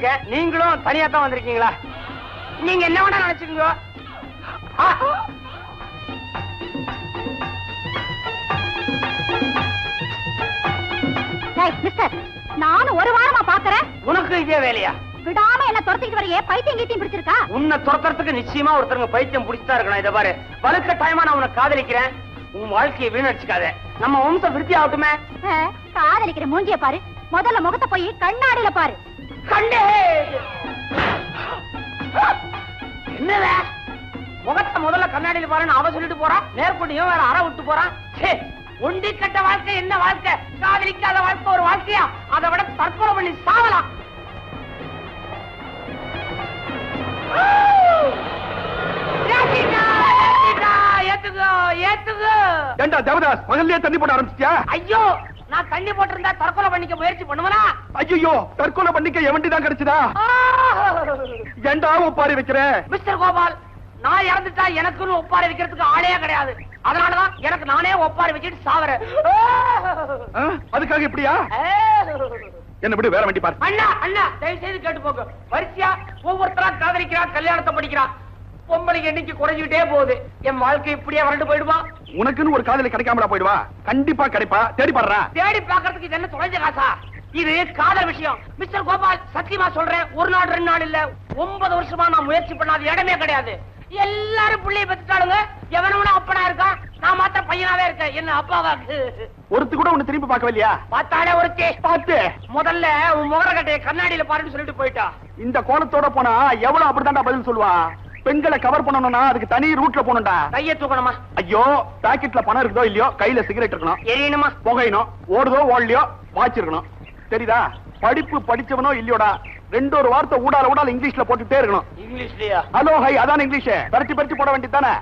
வந்திருக்கேன். நீங்களும் தனியா தான் வந்திருக்கீங்களா? நீங்க என்ன வேணா நினைச்சுக்கோ. நானும் ஒரு வாரமா பாக்குறேன். உனக்கு இதே வேலையா? விடாம என்ன துரத்திட்டு வரையே பைத்தியம் கீத்தியம் பிடிச்சிருக்கா? உன்னை துரத்துறதுக்கு நிச்சயமா ஒருத்தருங்க பைத்தியம் பிடிச்சா இருக்கணும். இதை பாரு, வலுக்க டைமா நான் உன்னை காதலிக்கிறேன். உன் வாழ்க்கையை வீணடிச்சுக்காத. நம்ம வம்சம் விருத்தி ஆகட்டுமே. காதலிக்கிற மூஞ்சிய பாரு. முதல்ல முகத்தை போய் கண்ணாடியில பாரு. கண்டே என்னத முகத்தை முதல்ல கண்ணாடியில பாருன்னு அவ சொல்லிட்டு போறான். நேர்கொண்டியும் வேற அற விட்டு போறான். ஒண்டி கட்ட வாழ்க்கை என்ன வாழ்க்கை? காதலிக்காத வாழ்க்கை ஒரு வாழ்க்கையா? அதை விட தற்கொலை பண்ணி சாவலாம். தண்ணி போட ஆரம்பிச்சியா? ஐயோ, நான் தண்ணி போட்டிருந்தா தற்கொலை பண்ணிக்க முயற்சி பண்ணுவனா? ஐயோ, தற்கொலை பண்ணிக்க எவண்டி தான் கிடைச்சதா? ஏண்டா ஒப்பாரி வைக்கிற? மிஸ்டர் கோபால், நான் இறந்துட்டா எனக்குன்னு ஒப்பாரி வைக்கிறதுக்கு ஆளே கிடையாது. அதனாலதான் எனக்கு நானே ஒப்பாரி வச்சுட்டு சாவறேன். அதுக்காக இப்படியா? என்ன விடு, வேற வண்டி பாரு. அண்ணா அண்ணா, தயவு செய்து கேட்டு போங்க. வரிசையா ஒவ்வொருத்தரா காதலிக்கிறா, கல்யாணத்தை படிக்கிறா. பொம்பளைக்கு எண்ணிக்கை குறைஞ்சிட்டே போகுது. என் வாழ்க்கை இப்படியே வறண்டு போயிடுவா. உனக்குன்னு ஒரு காதலி கிடைக்காமலா போயிடுவா? கண்டிப்பா கிடைப்பா. தேடி பாடுறா. தேடி பாக்குறதுக்கு இது என்ன தொலைஞ்ச காசா? இது காதல் விஷயம். மிஸ்டர் கோபால், சத்தியமா சொல்றேன், ஒரு நாள் 2 நாள் இல்ல, 9 வருஷமா நான் முயற்சி பண்ணாத இடமே கிடையாது. எல்லாரும் புள்ளைய பெற்றுட்டாளுங்க. எவனவனும் அப்பனா இருக்கான். நான் மாத்திர பையனாவே இருக்கேன். என்ன அப்பாவாக்கு ஒருத்து கூட உன்னை திரும்பி பார்க்கவில்லையா? பார்த்தாலே ஒருத்தி பார்த்து முதல்ல உன் முகரக்கட்டையை கண்ணாடியில பாருன்னு சொல்லிட்டு போயிட்டா. இந்த கோலத்தோட போனா எவ்வளவு அப்படித்தான்டா பதில் சொல்லுவா. பெண்களை கவர் பண்ணணும்னா அதுக்கு தனி ரூட்ல போகணும்டா. கைய தூக்கணுமா? ஐயோ, பாக்கெட்ல பணம் இருக்குதோ இல்லையோ, கையில சிகரெட் இருக்கணும். எரியணுமா? புகையணும். ஓடுதோ ஓடலையோ வாட்ச் இருக்கணும். தெரியுதா? படிப்பு படிச்சவனோ இல்லையோடா, 2 வார்த்தை ஊடால இங்கிலீஷ்ல போட்டுட்டே இருக்கணும். இங்கிலீஷ்லயா? ஹலோ ஹை, அதான் இங்கிலீஷ். பரட்டி போட வேண்டியதானே?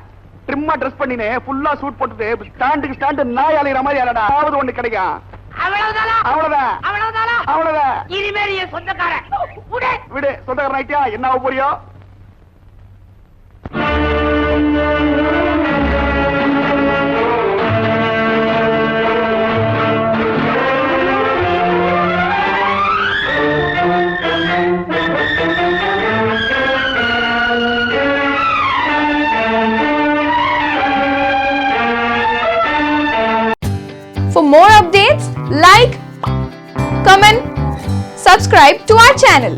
ட்ரிம்மா ட்ரெஸ் பண்ணினே ஃபுல்லா சூட் போட்டுட்டு ஸ்டாண்டுக்கு ஸ்டாண்டு நாய் அலைகிற மாதிரி அலடா. அதாவது ஒண்ணு கிடைக்கும். அவ்வளவுதானா? அவ்வளவுதான். அவ்வளவுதானா? அவ்வளவுதான். இனிமேல் என் சொந்தக்காரன். விடு, சொந்தக்காரன் ஆயிட்டியா? என்ன ஆக போறியோ? For more updates, like, comment, subscribe to our channel.